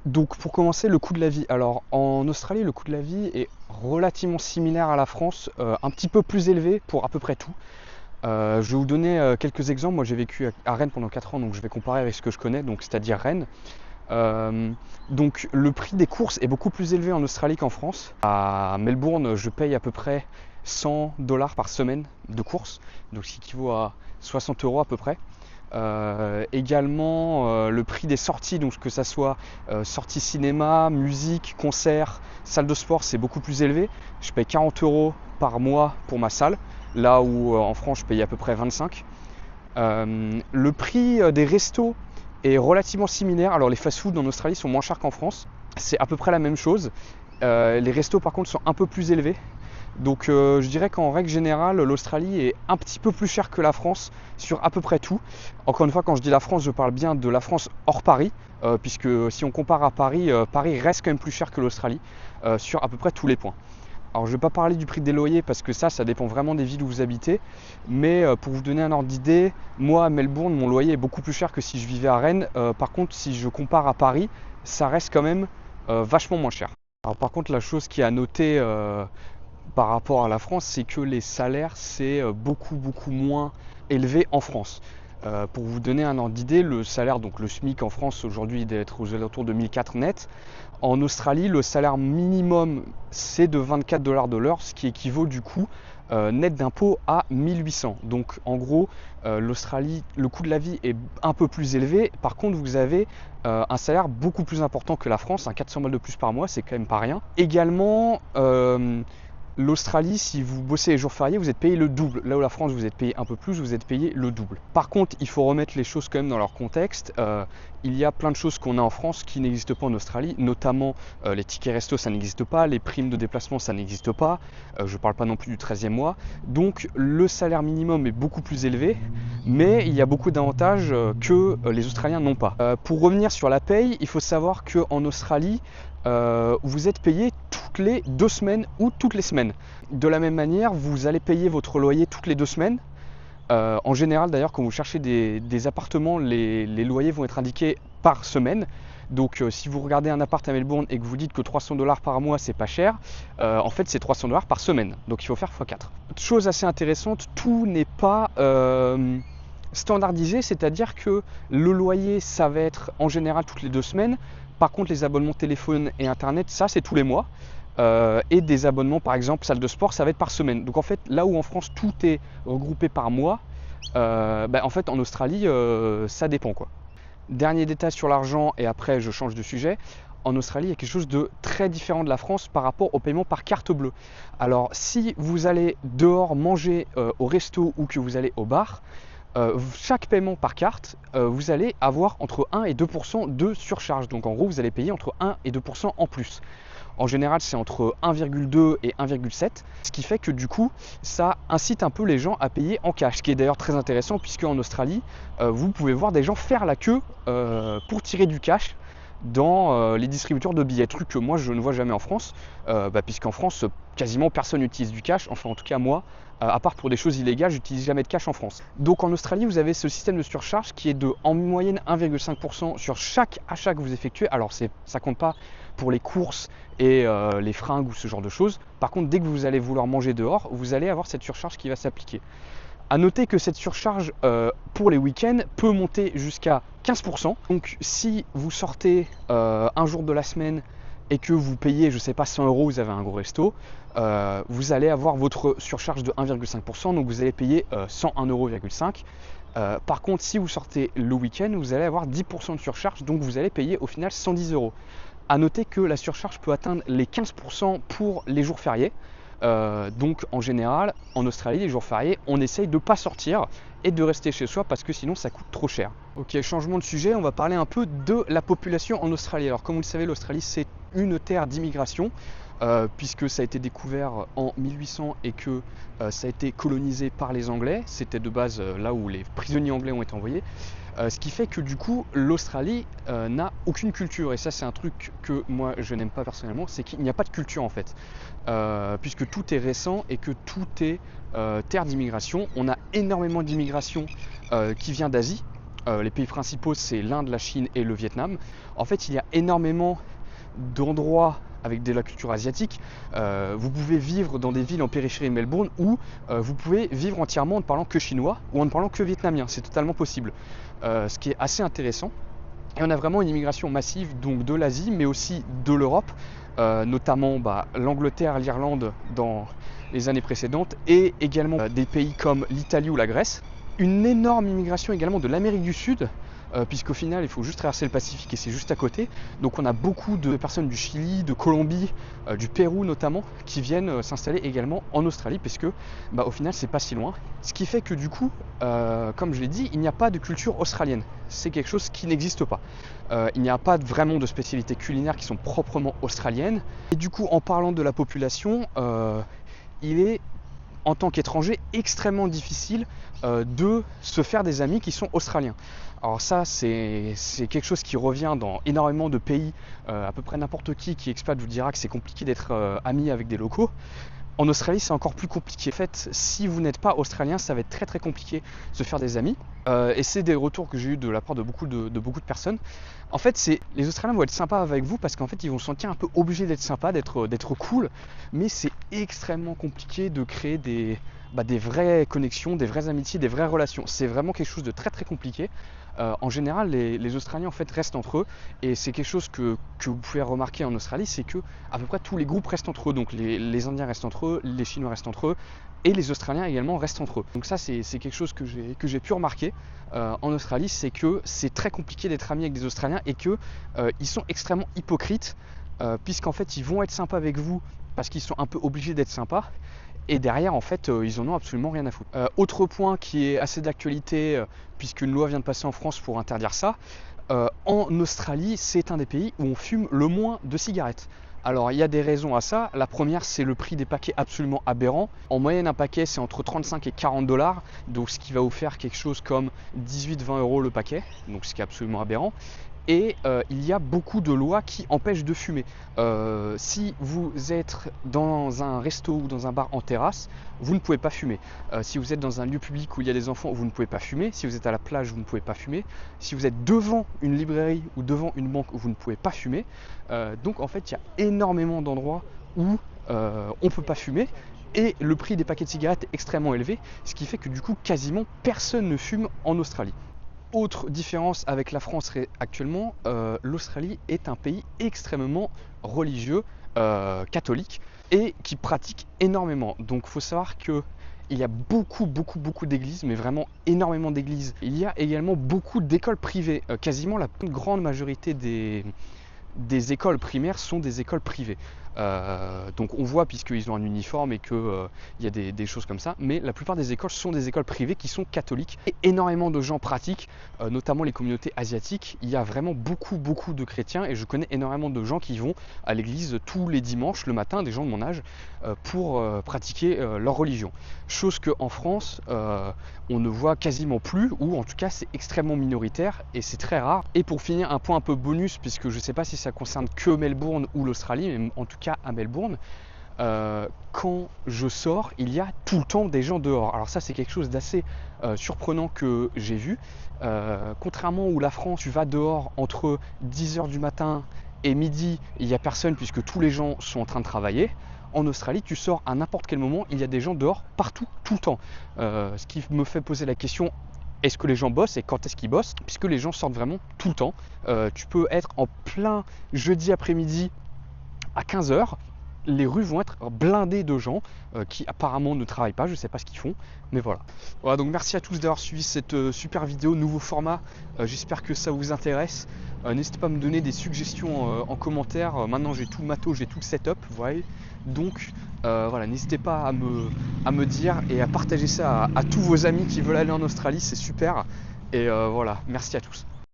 Donc pour commencer, le coût de la vie. Alors en Australie, le coût de la vie est relativement similaire à la France, un petit peu plus élevé pour à peu près tout. Je vais vous donner quelques exemples. Moi j'ai vécu à Rennes pendant 4 ans, donc je vais comparer avec ce que je connais, donc c'est-à-dire Rennes. Euh, donc le prix des courses est beaucoup plus élevé en Australie qu'en France. À Melbourne, je paye à peu près 100 dollars par semaine de courses, donc ce qui équivaut à 60 euros à peu près. Également le prix des sorties, donc que ça soit sorties cinéma, musique, concert, salle de sport, c'est beaucoup plus élevé. Je paye 40 euros par mois pour ma salle, là où en France je paye à peu près 25. Le prix des restos est relativement similaire. Alors les fast-food en Australie sont moins chers qu'en France, c'est à peu près la même chose. Les restos par contre sont un peu plus élevés. Donc je dirais qu'en règle générale, l'Australie est un petit peu plus chère que la France sur à peu près tout. Encore une fois, quand je dis la France, je parle bien de la France hors Paris, puisque si on compare à Paris, Paris reste quand même plus cher que l'Australie sur à peu près tous les points. Alors je ne vais pas parler du prix des loyers parce que ça dépend vraiment des villes où vous habitez. Mais pour vous donner un ordre d'idée, moi à Melbourne, mon loyer est beaucoup plus cher que si je vivais à Rennes. Par contre, si je compare à Paris, ça reste quand même vachement moins cher. Alors par contre, la chose qui est à noter par rapport à la France, c'est que les salaires, c'est beaucoup moins élevé en France. Pour vous donner un ordre d'idée, le salaire, donc le SMIC en France aujourd'hui, il doit être aux alentours de 1004 net. En Australie, le salaire minimum, c'est de 24 dollars de l'heure, ce qui équivaut du coup net d'impôt à 1800. Donc en gros, l'Australie, le coût de la vie est un peu plus élevé. Par contre, vous avez un salaire beaucoup plus important que la France, 400 balles de plus par mois, c'est quand même pas rien. Également, l'Australie, si vous bossez les jours fériés, vous êtes payé le double. Là où la France, vous êtes payé un peu plus, vous êtes payé le double. Par contre, il faut remettre les choses quand même dans leur contexte. Il y a plein de choses qu'on a en France qui n'existent pas en Australie, notamment les tickets resto, ça n'existe pas, les primes de déplacement, ça n'existe pas. Je ne parle pas non plus du 13e mois. Donc le salaire minimum est beaucoup plus élevé, mais il y a beaucoup d'avantages que les Australiens n'ont pas. Pour revenir sur la paye, il faut savoir qu'en Australie, vous êtes payé toutes les 2 semaines ou toutes les semaines. De la même manière, vous allez payer votre loyer toutes les 2 semaines. En général d'ailleurs, quand vous cherchez des appartements, les loyers vont être indiqués par semaine. Donc si vous regardez un appart à Melbourne et que vous dites que 300 dollars par mois c'est pas cher, en fait c'est 300 dollars par semaine. Donc il faut faire x4. Chose assez intéressante, tout n'est pas standardisé, c'est-à-dire que le loyer ça va être en général toutes les 2 semaines. Par contre les abonnements téléphone et internet, ça c'est tous les mois. Et des abonnements par exemple salle de sport, ça va être par semaine. Donc en fait là où en France tout est regroupé par mois, en fait en Australie ça dépend quoi. Dernier détail sur l'argent et après je change de sujet. En Australie il y a quelque chose de très différent de la France par rapport au paiement par carte bleue. Alors si vous allez dehors manger au resto ou que vous allez au bar, chaque paiement par carte, vous allez avoir entre 1 et 2% de surcharge. Donc en gros, vous allez payer entre 1 et 2% en plus. En général, c'est entre 1,2 et 1,7, ce qui fait que du coup, ça incite un peu les gens à payer en cash, ce qui est d'ailleurs très intéressant puisque en Australie, vous pouvez voir des gens faire la queue pour tirer du cash dans les distributeurs de billets, truc que moi je ne vois jamais en France, puisqu'en France quasiment personne n'utilise du cash, enfin en tout cas moi, à part pour des choses illégales, j'utilise jamais de cash en France. Donc en Australie vous avez ce système de surcharge qui est de en moyenne 1,5% sur chaque achat que vous effectuez. Alors ça compte pas pour les courses et les fringues ou ce genre de choses. Par contre dès que vous allez vouloir manger dehors, vous allez avoir cette surcharge qui va s'appliquer. A noter que cette surcharge pour les week-ends peut monter jusqu'à 15%. Donc si vous sortez un jour de la semaine et que vous payez, je sais pas, 100 euros, vous avez un gros resto, vous allez avoir votre surcharge de 1,5%, donc vous allez payer 101,5 euros. Par contre, si vous sortez le week-end, vous allez avoir 10% de surcharge, donc vous allez payer au final 110 euros. A noter que la surcharge peut atteindre les 15% pour les jours fériés. Donc en général, en Australie, les jours fériés, on essaye de ne pas sortir et de rester chez soi parce que sinon ça coûte trop cher. Ok, changement de sujet, on va parler un peu de la population en Australie. Alors comme vous le savez, l'Australie c'est une terre d'immigration puisque ça a été découvert en 1800 et que ça a été colonisé par les Anglais. C'était de base là où les prisonniers anglais ont été envoyés. Ce qui fait que du coup l'Australie n'a aucune culture et ça c'est un truc que moi je n'aime pas personnellement, c'est qu'il n'y a pas de culture en fait puisque tout est récent et que tout est terre d'immigration. On a énormément d'immigration qui vient d'Asie. Les pays principaux, c'est l'Inde, la Chine et le Vietnam. En fait, il y a énormément d'endroits avec de la culture asiatique. Vous pouvez vivre dans des villes en périphérie de Melbourne où vous pouvez vivre entièrement en ne parlant que chinois ou en ne parlant que vietnamien. C'est totalement possible. Ce qui est assez intéressant. Et on a vraiment une immigration massive donc de l'Asie, mais aussi de l'Europe, notamment l'Angleterre, l'Irlande dans les années précédentes, et également des pays comme l'Italie ou la Grèce. Une énorme immigration également de l'Amérique du Sud, puisqu'au final il faut juste traverser le Pacifique et c'est juste à côté. Donc on a beaucoup de personnes du Chili, de Colombie, du Pérou notamment, qui viennent s'installer également en Australie, puisque au final c'est pas si loin. Ce qui fait que du coup, comme je l'ai dit, il n'y a pas de culture australienne. C'est quelque chose qui n'existe pas. Il n'y a pas vraiment de spécialités culinaires qui sont proprement australiennes. Et du coup, en parlant de la population, il est en tant qu'étranger extrêmement difficile de se faire des amis qui sont australiens. Alors ça, c'est quelque chose qui revient dans énormément de pays. À peu près n'importe qui expate vous dira que c'est compliqué d'être ami avec des locaux. En Australie, c'est encore plus compliqué. En fait, si vous n'êtes pas australien, ça va être très très compliqué de se faire des amis. Et c'est des retours que j'ai eu de la part de beaucoup de personnes. En fait, les Australiens vont être sympas avec vous parce qu'en fait, ils vont se sentir un peu obligés d'être sympas, d'être cool. Mais c'est extrêmement compliqué de créer des vraies connexions, des vraies amitiés, des vraies relations. C'est vraiment quelque chose de très très compliqué. En général, les Australiens en fait restent entre eux, et c'est quelque chose que vous pouvez remarquer en Australie, c'est que à peu près tous les groupes restent entre eux. Donc les Indiens restent entre eux, les Chinois restent entre eux, et les Australiens également restent entre eux. Donc ça, c'est quelque chose que j'ai pu remarquer en Australie, c'est que c'est très compliqué d'être ami avec des Australiens et que ils sont extrêmement hypocrites, puisqu'en fait ils vont être sympas avec vous parce qu'ils sont un peu obligés d'être sympas. Et derrière, en fait, ils en ont absolument rien à foutre. Autre point qui est assez d'actualité, puisqu'une loi vient de passer en France pour interdire ça, en Australie, c'est un des pays où on fume le moins de cigarettes. Alors, il y a des raisons à ça. La première, c'est le prix des paquets absolument aberrant. En moyenne, un paquet, c'est entre 35 et 40 $, donc ce qui va vous faire quelque chose comme 18-20 € le paquet, donc ce qui est absolument aberrant. Et il y a beaucoup de lois qui empêchent de fumer. Si vous êtes dans un resto ou dans un bar en terrasse, vous ne pouvez pas fumer. Si vous êtes dans un lieu public où il y a des enfants, vous ne pouvez pas fumer. Si vous êtes à la plage, vous ne pouvez pas fumer. Si vous êtes devant une librairie ou devant une banque, vous ne pouvez pas fumer. Donc en fait, il y a énormément d'endroits où on ne peut pas fumer. Et le prix des paquets de cigarettes est extrêmement élevé, ce qui fait que du coup, quasiment personne ne fume en Australie. Autre différence avec la France actuellement, l'Australie est un pays extrêmement religieux, catholique, et qui pratique énormément. Donc il faut savoir qu'il y a beaucoup d'églises, mais vraiment énormément d'églises. Il y a également beaucoup d'écoles privées. Quasiment la grande majorité des écoles primaires sont des écoles privées. Donc on voit, puisqu'ils ont un uniforme et qu'il y a des choses comme ça, mais la plupart des écoles sont des écoles privées qui sont catholiques. Et énormément de gens pratiquent, notamment les communautés asiatiques. Il y a vraiment beaucoup de chrétiens, et je connais énormément de gens qui vont à l'église tous les dimanches le matin, des gens de mon âge, pour pratiquer leur religion. Chose qu'en France, on ne voit quasiment plus, ou en tout cas c'est extrêmement minoritaire et c'est très rare. Et pour finir, un point un peu bonus, puisque je ne sais pas si ça concerne que Melbourne ou l'Australie, mais en tout cas à Melbourne, quand je sors, il y a tout le temps des gens dehors. Alors ça, c'est quelque chose d'assez surprenant que j'ai vu. Contrairement où la France, tu vas dehors entre 10h du matin et midi, il n'y a personne puisque tous les gens sont en train de travailler. En Australie, tu sors à n'importe quel moment, il y a des gens dehors partout, tout le temps. Ce qui me fait poser la question, est-ce que les gens bossent et quand est-ce qu'ils bossent? Puisque les gens sortent vraiment tout le temps. Tu peux être en plein jeudi après-midi à 15h, les rues vont être blindées de gens qui apparemment ne travaillent pas, je ne sais pas ce qu'ils font, mais voilà. Voilà, donc merci à tous d'avoir suivi cette super vidéo, nouveau format, j'espère que ça vous intéresse. N'hésitez pas à me donner des suggestions en commentaire. Maintenant j'ai tout le matos, j'ai tout le setup, vous voyez. Donc voilà, n'hésitez pas à me dire et à partager ça à tous vos amis qui veulent aller en Australie, c'est super. Et voilà, merci à tous.